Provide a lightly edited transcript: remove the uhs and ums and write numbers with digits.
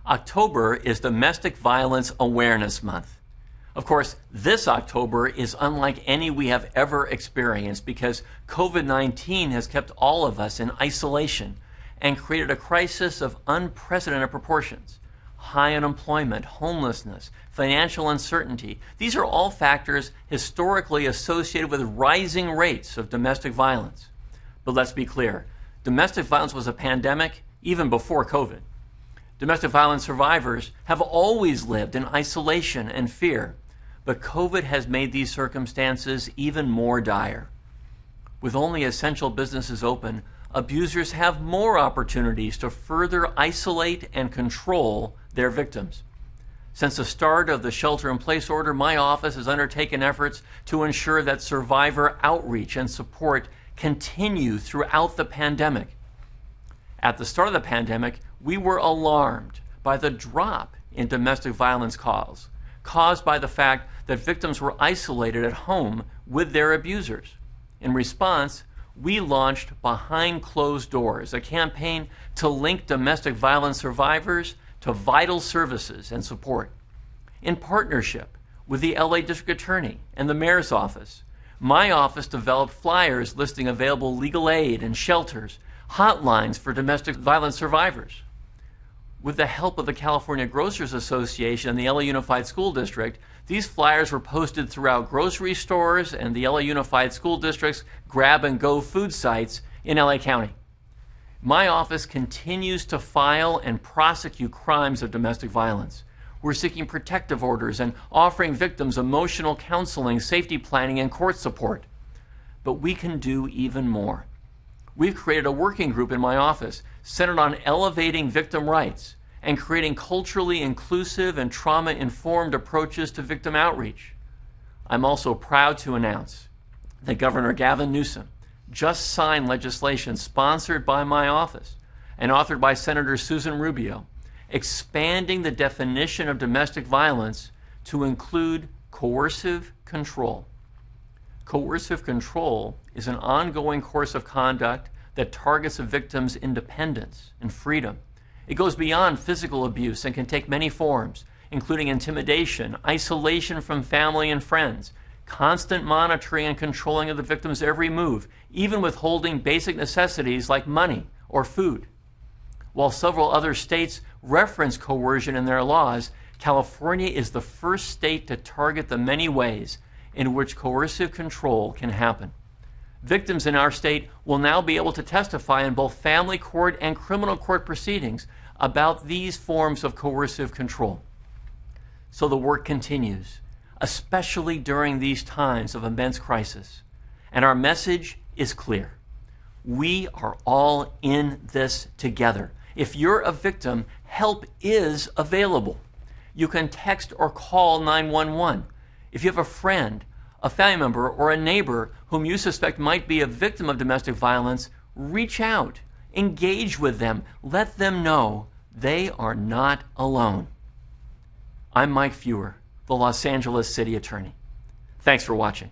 October is Domestic Violence Awareness Month. Of course, this October is unlike any we have ever experienced because COVID-19 has kept all of us in isolation and created a crisis of unprecedented proportions. High unemployment, homelessness, financial uncertainty, these are all factors historically associated with rising rates of domestic violence. But let's be clear, domestic violence was a pandemic even before COVID. Domestic violence survivors have always lived in isolation and fear, but COVID has made these circumstances even more dire. With only essential businesses open, abusers have more opportunities to further isolate and control their victims. Since the start of the shelter-in-place order, my office has undertaken efforts to ensure that survivor outreach and support continue throughout the pandemic. At the start of the pandemic, we were alarmed by the drop in domestic violence calls caused by the fact that victims were isolated at home with their abusers. In response, we launched Behind Closed Doors, a campaign to link domestic violence survivors to vital services and support. In partnership with the LA District Attorney and the Mayor's Office, my office developed flyers listing available legal aid and shelters, hotlines for domestic violence survivors. With the help of the California Grocers Association and the LA Unified School District, these flyers were posted throughout grocery stores and the LA Unified School District's grab-and-go food sites in LA County. My office continues to file and prosecute crimes of domestic violence. We're seeking protective orders and offering victims emotional counseling, safety planning, and court support. But we can do even more. We've created a working group in my office centered on elevating victim rights and creating culturally inclusive and trauma-informed approaches to victim outreach. I'm also proud to announce that Governor Gavin Newsom just signed legislation sponsored by my office and authored by Senator Susan Rubio, expanding the definition of domestic violence to include coercive control. Coercive control is an ongoing course of conduct that targets a victim's independence and freedom. It goes beyond physical abuse and can take many forms, including intimidation, isolation from family and friends, constant monitoring and controlling of the victim's every move, even withholding basic necessities like money or food. While several other states reference coercion in their laws, California is the first state to target the many ways in which coercive control can happen. Victims in our state will now be able to testify in both family court and criminal court proceedings about these forms of coercive control. So the work continues, especially during these times of immense crisis. And our message is clear. We are all in this together. If you're a victim, help is available. You can text or call 911. If you have a friend, a family member, or a neighbor whom you suspect might be a victim of domestic violence, reach out, engage with them, let them know they are not alone. I'm Mike Fewer, the Los Angeles City Attorney. Thanks for watching.